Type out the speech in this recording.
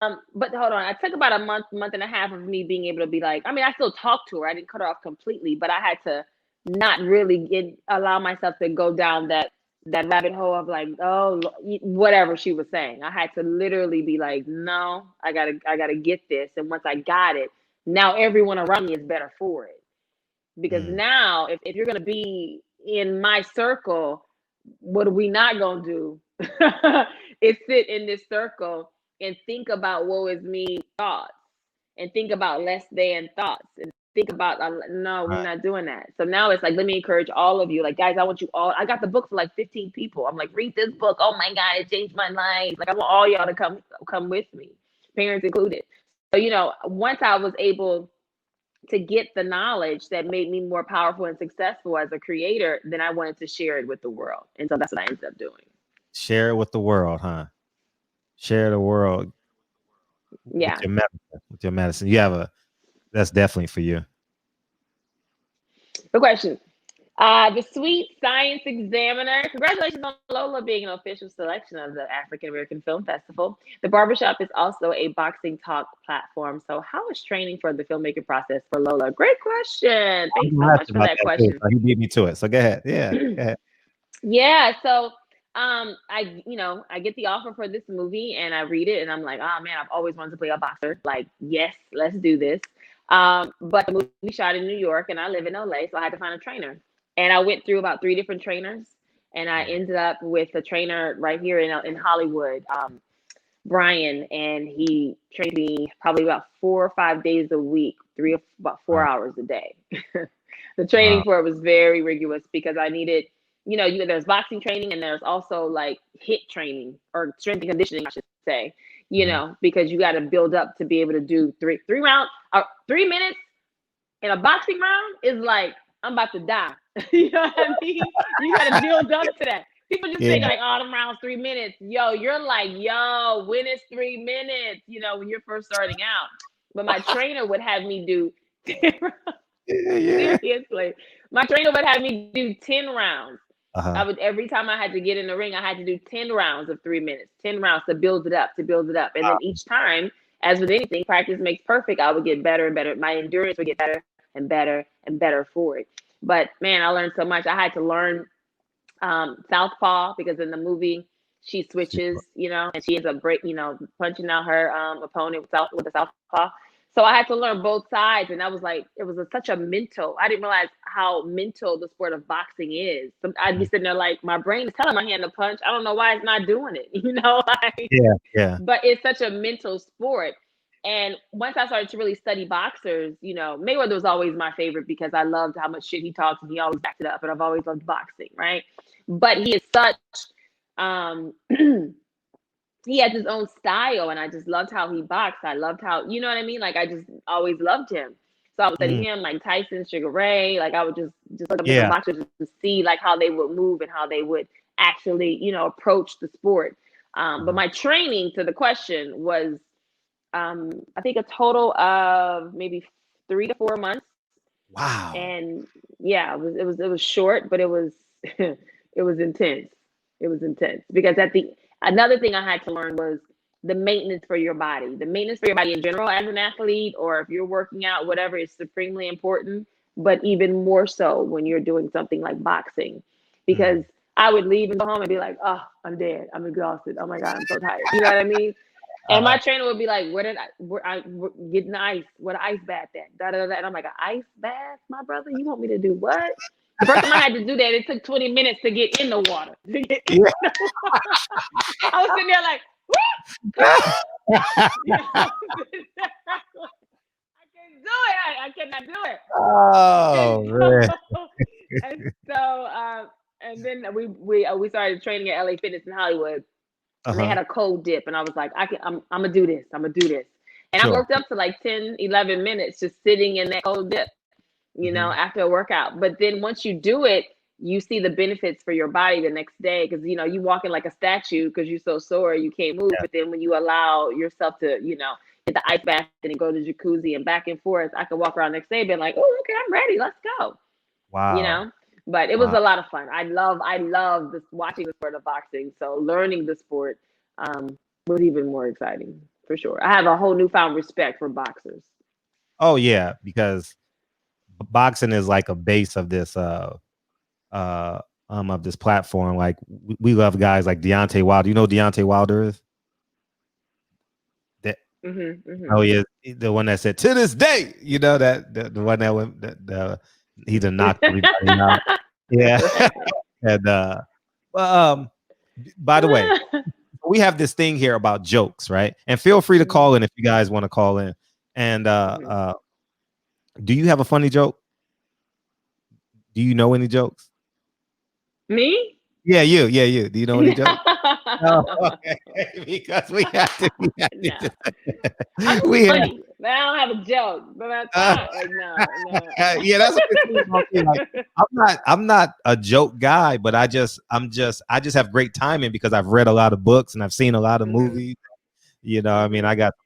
But hold on, I took about a month and a half of me being able to be like, I mean, I still talked to her. I didn't cut her off completely, but I had to not really allow myself to go down that rabbit hole of like, oh, whatever she was saying. I had to literally be like, no, I gotta get this. And once I got it, now everyone around me is better for it. Because Mm. now, if you're gonna be in my circle, what are we not gonna do? Is sit in this circle and think about woe is me thoughts, and think about less than thoughts, and think about no, we're Right. not doing that. So now it's like, let me encourage all of you, like, guys, I want you all. I got the book for like 15 people. I'm like, read this book. Oh my god, it changed my life. Like, I want all y'all to come with me, parents included. So once I was able to get the knowledge that made me more powerful and successful as a creator, then I wanted to share it with the world. And so that's what I ended up doing. Share it with the world, huh? Share the world with Yeah. your medicine. With your medicine, you have a. That's definitely for you. The question. The Sweet Science Examiner. Congratulations on Lola being an official selection of the African American Film Festival. The Barbershop is also a boxing talk platform. So, how is training for the filmmaking process for Lola? Great question. I'm Thanks so gonna ask much you for about that that too. question. So he beat me to it. So go ahead. Yeah, go ahead. Yeah, so I get the offer for this movie and I read it and I'm like, oh man, I've always wanted to play a boxer. Like, yes, let's do this. But the movie shot in New York and I live in LA, so I had to find a trainer. And I went through about three different trainers, and I ended up with a trainer right here in Hollywood, Brian, and he trained me probably about 4 or 5 days a week, about four Wow, hours a day. The training wow. for it was very rigorous because I needed, there's boxing training and there's also like hit training or strength and conditioning, I should say, Mhm. because you got to build up to be able to do three rounds, 3 minutes in a boxing round is like, I'm about to die. You know what I mean? You got to build up to that. People just think Yeah. like, oh, them rounds 3 minutes. Yo, you're like, yo, when it's 3 minutes, when you're first starting out. But my trainer would have me do Yeah, yeah. seriously. My trainer would have me do 10 rounds. I Uh-huh. would every time I had to get in the ring, I had to do 10 rounds of 3 minutes, 10 rounds to build it up, to build it up. And then each time, as with anything, practice makes perfect. I would get better and better. My endurance would get better and better and better for it. But man, I learned so much. I had to learn Southpaw because in the movie she switches, and she ends up punching out her opponent with the Southpaw. So I had to learn both sides, and that was like it was such a mental. I didn't realize how mental the sport of boxing is. So I'd be Mhm. sitting there like my brain is telling my hand to punch. I don't know why it's not doing it, like, Yeah, yeah. but it's such a mental sport. And once I started to really study boxers, Mayweather was always my favorite because I loved how much shit he talks and he always backed it up. And I've always loved boxing, right? But he is such, he has his own style, and I just loved how he boxed. I loved how, you know what I mean? Like, I just always loved him. So I would study Mm, him, like Tyson, Sugar Ray. Like, I would just look up different yeah. boxers to see like how they would move and how they would actually, approach the sport. But Mhm. my training, to the question, was I think a total of maybe 3 to 4 months. Wow. And yeah, it was short, but it was it was intense. It was intense because at the another thing I had to learn was the maintenance for your body. The maintenance for your body in general as an athlete, or if you're working out, whatever, is supremely important. But even more so when you're doing something like boxing, because Mm. I would leave and go home and be like, oh, I'm dead. I'm exhausted. Oh my god, I'm so tired. You know what I mean? And Uh-huh. my trainer would be like, we're getting the ice. Where the ice bath at? Da, da, da, da. And I'm like, an ice bath, my brother? You want me to do what? The first time I had to do that, it took 20 minutes to get in the water. To get in Yeah. the water. I was sitting there like, you know, I can't do it. I cannot do it. Oh, And man. and then we started training at LA Fitness in Hollywood, and they Uh-huh. had a cold dip, and I was like, I'm gonna do this. I'm gonna do this. And I Sure. worked up to like 10, 11 minutes just sitting in that cold dip, Mhm. after a workout. But then once you do it, you see the benefits for your body the next day because you walking like a statue because you're so sore you can't move. Yeah. But then when you allow yourself to, get the ice bath and go to jacuzzi and back and forth, I could walk around next day being like, oh, okay, I'm ready. Let's go. You Wow. know. But it was Wow. a lot of fun. I love this watching the sport of boxing. So learning the sport was even more exciting. For sure. I have a whole newfound respect for boxers. Oh yeah, because boxing is like a base of this platform. Like we love guys like Deontay Wilder. You know who Deontay Wilder is? That oh yeah, the one that said to this day. You know that the one that went he done knocked everybody out. Yeah, and well, by the way, we have this thing here about jokes, right? And feel free to call in if you guys want to call in. And do you have a funny joke? Do you know any jokes? Me? Yeah, you. Yeah, you. Do you know any jokes? Oh, okay. Because No. to I'm we have funny, but I don't have a joke. But I thought, like, no, no. yeah, that's what it seems about me. Like I'm not a joke guy, but I just have great timing because I've read a lot of books and I've seen a lot of movies. You know, I mean, I got